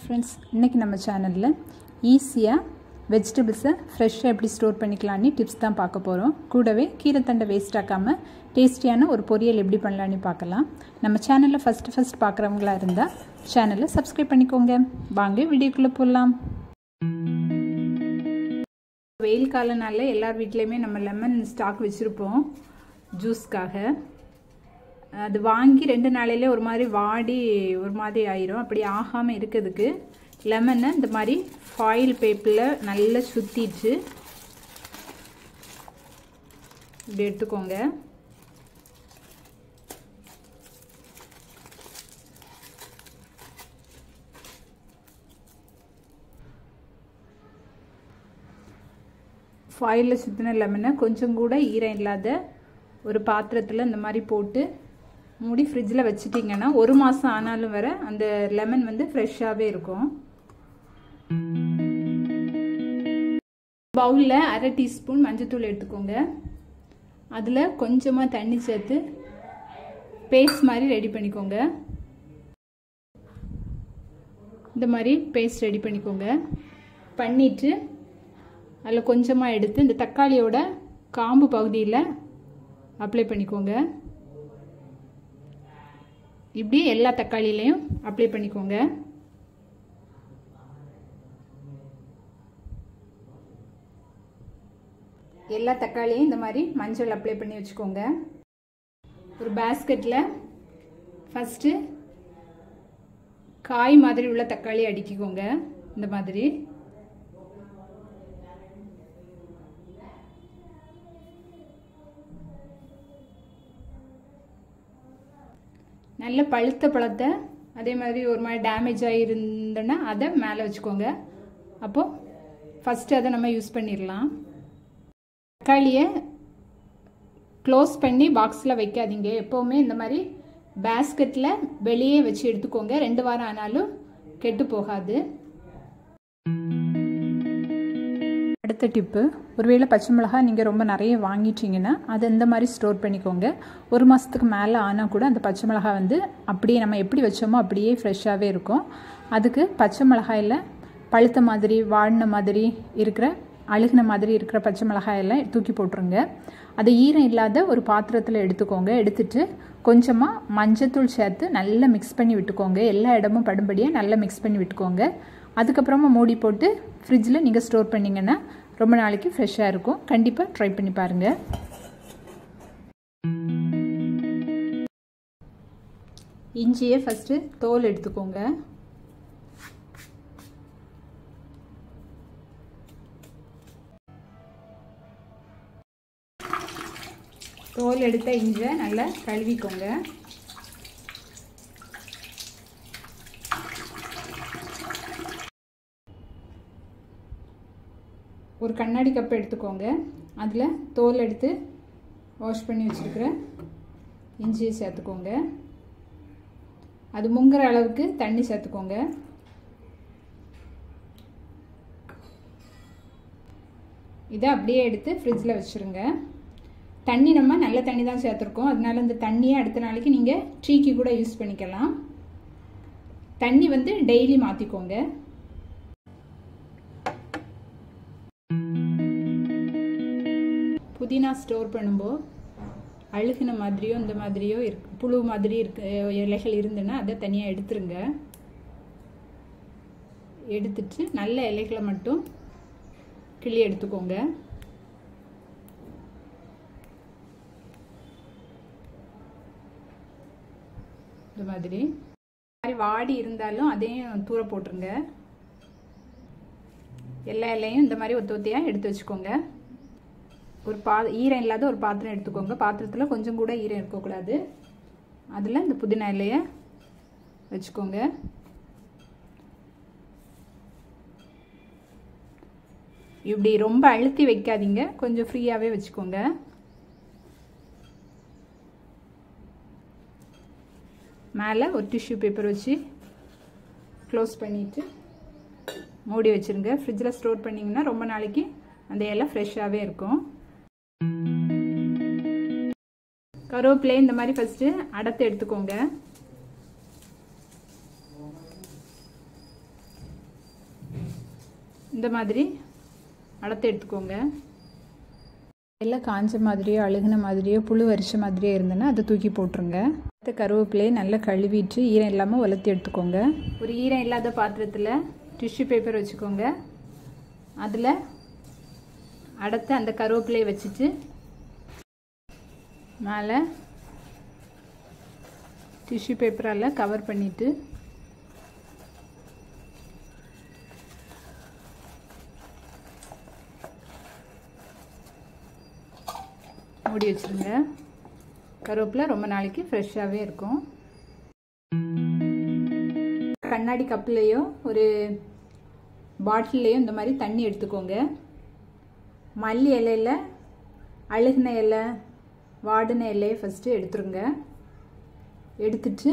Friends इनकी நம்ம சேனல்ல ஈஸியா வெஜிடபிள்ஸ் ஃப்ரெஷ்ஷா எப்படி ஸ்டோர் பண்ணிக்கலாம்னு டிப்ஸ் தான் பார்க்க போறோம். கூடவே கீரை தண்டை வேஸ்ட் ஆக்காம டேஸ்டியான ஒரு பொரியல் எப்படி பண்ணலாம்னு பார்க்கலாம். நம்ம சேனல்ல ஃபர்ஸ்ட் பார்க்கறவங்களா இருந்தா சேனலை சப்ஸ்கிரைப் பண்ணிக்கோங்க. வாங்க வீடியோக்குள்ள போலாம். வெயில் காலனால எல்லார் வீட்லயுமே நம்ம லெமன் ஸ்டாக் வச்சிருப்போம் ஜூஸ்க்காக. அது வாங்கி 2 நாளையிலே ஒரு மாதிரி வாடி ஒரு மாதிரி ஆயிரும். அப்படி ஆகாம இருக்கிறதுக்கு லெமனை இந்த மாதிரி ஃபாயில் பேப்பரில் நல்லா சுற்றிட்டு இப்படி எடுத்துக்கோங்க. ஃபாயிலில் சுற்றின லெமனை கொஞ்சம் கூட ஈரம் இல்லாத ஒரு பாத்திரத்தில் இந்த மாதிரி போட்டு மூடி ஃப்ரிட்ஜில் வச்சிட்டிங்கன்னா 1 மாதம் ஆனாலும் வர அந்த லெமன் வந்து ஃப்ரெஷ்ஷாகவே இருக்கும். பவுலில் 1/2 டீஸ்பூன் மஞ்சத்தூள் எடுத்துக்கோங்க. அதில் கொஞ்சமாக தண்ணி சேர்த்து பேஸ்ட் மாதிரி ரெடி பண்ணிக்கோங்க. இந்த மாதிரி பேஸ்ட் ரெடி பண்ணிக்கோங்க. பண்ணிவிட்டு அதில் கொஞ்சமாக எடுத்து இந்த தக்காளியோட காம்பு பகுதியில் அப்ளை பண்ணிக்கோங்க. இப்படி எல்லா தக்காளியிலையும் அப்ளை பண்ணிக்கோங்க. எல்லா தக்காளியும் இந்த மாதிரி மஞ்சள் அப்ளை பண்ணி வச்சுக்கோங்க. ஒரு பேஸ்கெட்டில் ஃபஸ்ட்டு காய் மாதிரி உள்ள தக்காளி அடுக்கிக்கோங்க. இந்த மாதிரி நல்ல பழுத்த பழத்தை அதே மாதிரி ஒரு மாதிரி டேமேஜ் ஆகிருந்தோன்னா அதை மேலே வச்சுக்கோங்க. அப்போது ஃபஸ்ட்டு அதை நம்ம யூஸ் பண்ணிடலாம். தக்காளியை க்ளோஸ் பண்ணி பாக்ஸில் வைக்காதீங்க. எப்போவுமே இந்த மாதிரி பேஸ்கெட்டில் வெளியே வச்சு எடுத்துக்கோங்க. 2 வாரம் ஆனாலும் கெட்டு போகாது. அடுத்த டிப்பு, ஒருவேளை பச்சை மிளகாய் நீங்கள் ரொம்ப நிறைய வாங்கிட்டீங்கன்னா அதை இந்த மாதிரி ஸ்டோர் பண்ணிக்கோங்க. 1 மாதத்துக்கு மேலே ஆனால் கூட அந்த பச்சை மிளகாய் வந்து அப்படியே நம்ம எப்படி வச்சோமோ அப்படியே ஃப்ரெஷ்ஷாகவே இருக்கும். அதுக்கு பச்சை மிளகாயில் பழுத்த மாதிரி வாடின மாதிரி இருக்கிற அழுகின மாதிரி இருக்கிற பச்சை மிளகாயெல்லாம் தூக்கி போட்டுருங்க. அதை ஈரம் இல்லாத ஒரு பாத்திரத்தில் எடுத்துக்கோங்க. எடுத்துட்டு கொஞ்சமாக மஞ்சத்தூள் சேர்த்து நல்லா மிக்ஸ் பண்ணி விட்டுக்கோங்க. எல்லா இடமும் படும்படியாக நல்லா மிக்ஸ் பண்ணி விட்டுக்கோங்க. அதுக்கப்புறமா மூடி போட்டு ஃப்ரிட்ஜில் நீங்கள் ஸ்டோர் பண்ணிங்கன்னா ரொம்ப நாளைக்கு ஃப்ரெஷ்ஷாக இருக்கும். கண்டிப்பாக ட்ரை பண்ணி பாருங்கள். இஞ்சியை ஃபஸ்ட்டு தோல் எடுத்துக்கோங்க. தோல் எடுத்த இஞ்சியை நல்லா கழுவிக்கோங்க. ஒரு கண்ணாடி கப் எடுத்துக்கோங்க. அதில் தோல் எடுத்து வாஷ் பண்ணி வச்சுருக்கிற இஞ்சியை சேர்த்துக்கோங்க. அது முங்குற அளவுக்கு தண்ணி சேர்த்துக்கோங்க. இதை அப்படியே எடுத்து ஃப்ரிட்ஜில் வச்சுருங்க. தண்ணி நம்ம நல்ல தண்ணி தான் சேர்த்துருக்கோம். அதனால இந்த தண்ணியை அடுத்த நாளைக்கு நீங்கள் டீக்கு கூட யூஸ் பண்ணிக்கலாம். தண்ணி வந்து டெய்லி மாற்றிக்கோங்க. புதினா ஸ்டோர் பண்ணும்போது அழுகின மாதிரியோ இந்த மாதிரியோ புழு மாதிரி இலைகள் இருந்துன்னா அதை தனியாக எடுத்துருங்க. எடுத்துட்டு நல்ல இலைகளை மட்டும் கிள்ளி எடுத்துக்கோங்க. இந்த மாதிரி வாடி இருந்தாலும் அதையும் தூர போட்டுருங்க. எல்லா இலையும் இந்த மாதிரி ஒத்தையாக எடுத்து வச்சுக்கோங்க. ஒரு ஈரம் இல்லாத ஒரு பாத்திரம் எடுத்துக்கோங்க. பாத்திரத்தில் கொஞ்சம் கூட ஈரம் இருக்கக்கூடாது. அதில் இந்த புதினா இலையை வச்சுக்கோங்க. இப்படி ரொம்ப அழுத்தி வைக்காதீங்க. கொஞ்சம் ஃப்ரீயாகவே வச்சுக்கோங்க. மேலே ஒரு டிஷ்யூ பேப்பர் வச்சு க்ளோஸ் பண்ணிவிட்டு மூடி வச்சுருங்க. ஃப்ரிட்ஜில் ஸ்டோர் பண்ணிங்கன்னா ரொம்ப நாளைக்கு அந்த இலை ஃப்ரெஷ்ஷாகவே இருக்கும். கருவேப்பிலை இந்த மாதிரி ஃபஸ்ட்டு அடர்த்து எடுத்துக்கோங்க. இந்த மாதிரி அடர்த்தி எடுத்துக்கோங்க. எல்லாம் காஞ்ச மாதிரியோ அழுகுன மாதிரியோ புழு வரிச்ச மாதிரியோ இருந்ததுன்னா அதை தூக்கி போட்டுருங்க. அடுத்த கருவேப்பிலையை நல்லா கழுவிட்டு ஈரம் இல்லாமல் உலர்த்தி எடுத்துக்கோங்க. ஒரு ஈரம் இல்லாத பாத்திரத்தில் டிஷ்யூ பேப்பர் வச்சுக்கோங்க. அதில் அடுத்த அந்த கருவேப்பிலையை வச்சுட்டு மேலே டிஷ்யூ பேப்பரால் கவர் பண்ணிவிட்டு மூடி வச்சுருங்க. கருவேப்பிலை ரொம்ப நாளைக்கு ஃப்ரெஷ்ஷாகவே இருக்கும். கண்ணாடி கப்லேயோ ஒரு பாட்டில்லையோ இந்த மாதிரி தண்ணி எடுத்துக்கோங்க. மல்லி இலையில் அழுகுன இலை வாடின இலையை ஃபஸ்ட்டு எடுத்துருங்க. எடுத்துட்டு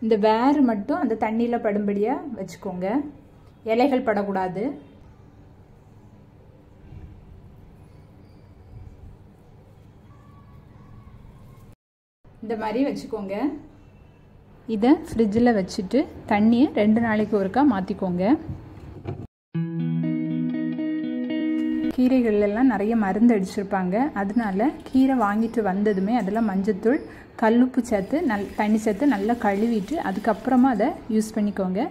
இந்த வேர் மட்டும் அந்த தண்ணியில் படும்படியாக வச்சுக்கோங்க. இலைகள் படக்கூடாது. இந்த மாதிரி வச்சுக்கோங்க. இதை ஃப்ரிட்ஜில் வச்சுட்டு தண்ணியை 2 நாளைக்கு ஒருக்கா மாற்றிக்கோங்க. கீரைகள்லாம் நிறைய மருந்து அடிச்சிருப்பாங்க. அதனால கீரை வாங்கிட்டு வந்ததுமே அதில் மஞ்சத்தூள் கல்லுப்பு சேர்த்து தண்ணி சேர்த்து நல்லா கழுவிட்டு அதுக்கப்புறமா அதை யூஸ் பண்ணிக்கோங்க.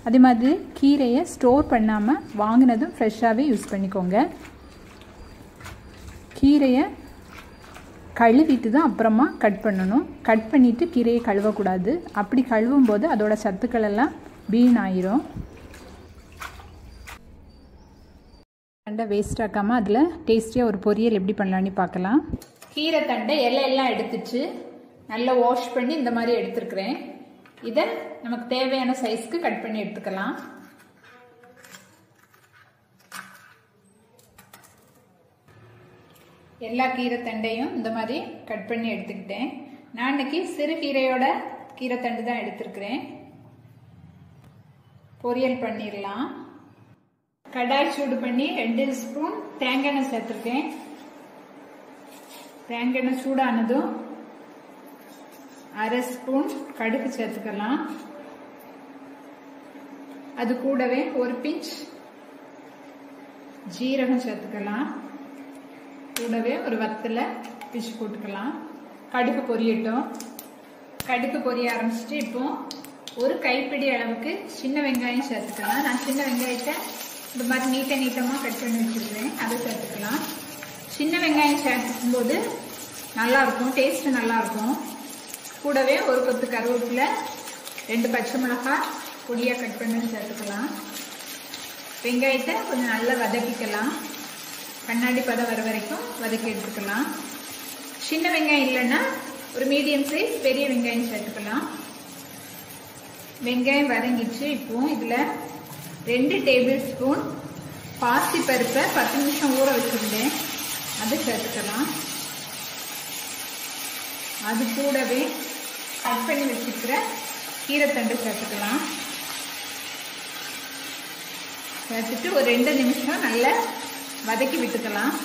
அதே மாதிரி கீரையை ஸ்டோர் பண்ணாமல் வாங்கினதும் ஃப்ரெஷ்ஷாகவே யூஸ் பண்ணிக்கோங்க. கீரையை கழுவிட்டு தான் அப்புறமா கட் பண்ணணும். கட் பண்ணிவிட்டு கீரையை கழுவக்கூடாது. அப்படி கழுவும் போது அதோட சத்துக்கள் எல்லாம் வீணாயிரும். தண்டை வேஸ்ட் ஆக்காமல் அதில் டேஸ்டியாக ஒரு பொரியல் எப்படி பண்ணலான்னு பார்க்கலாம். கீரை தண்டை எல்லாம் எடுத்துச்சு நல்லா வாஷ் பண்ணி இந்த மாதிரி எடுத்துருக்கிறேன். இதை நமக்கு தேவையான சைஸ்க்கு கட் பண்ணி எடுத்துக்கலாம். எல்லா கீரை தண்டையும் இந்த மாதிரி கட் பண்ணி எடுத்துக்கிட்டேன். நான் இன்னைக்கு சிறு கீரையோட கீரை தண்டு தான் எடுத்துருக்கிறேன். பொரியல் பண்ணிடலாம். கடாய் சூடு பண்ணி 2 ஸ்பூன் தேங்காய் எண்ணெய் சேர்த்துருக்கேன். தேங்காய் எண்ணெய் சூடானதும் 1/2 ஸ்பூன் கடுகு சேர்த்துக்கலாம். அது கூடவே ஒரு பிஞ்ச் ஜீரகம் சேர்த்துக்கலாம். கூடவே ஒரு வத்தலை பிச்சு போட்டுக்கலாம். கடுகு பொரியட்டும். கடுகு பொரிய ஆரம்பிச்சுட்டு இப்போ ஒரு கைப்பிடி அளவுக்கு சின்ன வெங்காயம் சேர்த்துக்கலாம். நான் சின்ன வெங்காயத்தை இந்த மாதிரி நீட்டமாக கட் பண்ணி வச்சுருக்கேன். அதை சேர்த்துக்கலாம். சின்ன வெங்காயம் சேர்த்துக்கும் போது நல்லாயிருக்கும், டேஸ்ட்டு நல்லாயிருக்கும். கூடவே ஒரு கொத்து கருவேப்பிலை 2 பச்சை மிளகாய் பொடியாக கட் பண்ணி சேர்த்துக்கலாம். வெங்காயத்தை கொஞ்சம் நல்லா வதக்கிக்கலாம். கண்ணாடி பதம் வர வரைக்கும் வதக்கி எடுத்துக்கலாம். சின்ன வெங்காயம் இல்லைன்னா ஒரு மீடியம் சைஸ் பெரிய வெங்காயம் சேர்த்துக்கலாம். வெங்காயம் வதங்கிச்சு. இப்போ இதில் 2 டேபிள் ஸ்பூன் பாசி பருப்பை 10 நிமிஷம் ஊற வச்சுருந்தேன். அதை சேர்த்துக்கலாம். அது கூடவே கட் பண்ணி வச்சுக்கிற கீரைத்தண்டு சேர்த்துக்கலாம். சேர்த்துட்டு ஒரு 2 நிமிஷம் நல்லா வதக்கி விட்டுக்கலாம்.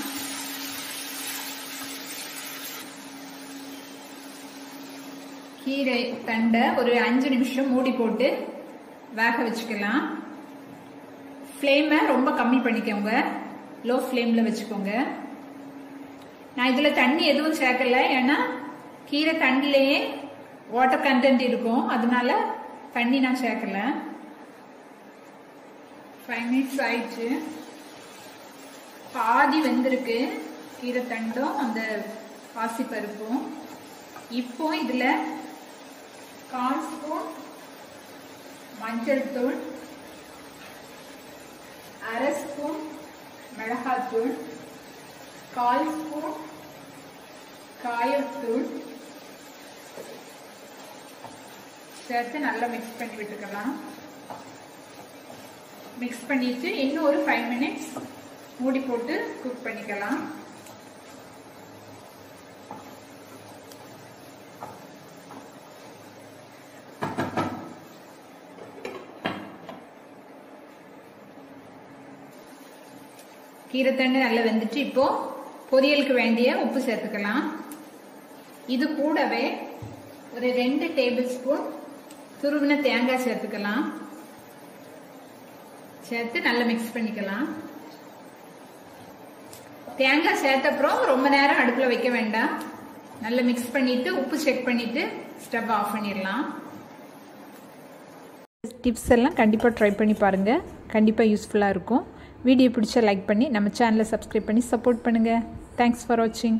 கீரை தண்டை ஒரு 5 நிமிஷம் மூடி போட்டு வேக வச்சுக்கலாம். ஃப்ளேமை ரொம்ப கம்மி பண்ணிக்கோங்க. லோ ஃப்ளேமில் வச்சுக்கோங்க. நான் இதில் தண்ணி எதுவும் சேர்க்கல. ஏன்னா கீரை தண்டிலேயே வாட்டர் கண்டென்ட் இருக்கும். அதனால தண்ணி நான் சேர்க்கல. 5 மினிட்ஸ் ஆயிடுச்சு. பாதி வெந்திருக்கு கீரை தண்டும் அந்த பாசி பருப்பும். இப்போ இதில் 1/4 ஸ்பூன் மஞ்சள் தூள், 1/2 ஸ்பூன் மிளகாத்தூள், 1/4 ஸ்பூன் காயத்தூள் சேர்த்து நல்லா மிக்ஸ் பண்ணி விட்டுக்கலாம். மிக்ஸ் பண்ணிட்டு இன்னும் ஒரு 5 மினிட்ஸ் மூடி போட்டு குக் பண்ணிக்கலாம். கீரைத்தண்டு நல்லா வெந்துட்டு இப்போ பொரியலுக்கு வேண்டிய உப்பு சேர்த்துக்கலாம். இது கூடவே ஒரு 2 டேபிள் ஸ்பூன் துருவின தேங்காய் சேர்த்துக்கலாம். சேர்த்து நல்லா மிக்ஸ் பண்ணிக்கலாம். தேங்காய் சேர்த்த அப்புறம் ரொம்ப நேரம் அடுப்பில் வைக்க வேண்டாம். நல்லா மிக்ஸ் பண்ணிட்டு உப்பு செக் பண்ணிட்டு ஸ்டவ் ஆஃப் பண்ணிடலாம். டிப்ஸ் எல்லாம் கண்டிப்பாக ட்ரை பண்ணி பாருங்கள். கண்டிப்பாக யூஸ்ஃபுல்லாக இருக்கும். வீடியோ பிடிச்சா லைக் பண்ணி நம்ம சேனலை சப்ஸ்கிரைப் பண்ணி சப்போர்ட் பண்ணுங்கள். தேங்க்ஸ் ஃபார் வாட்சிங்.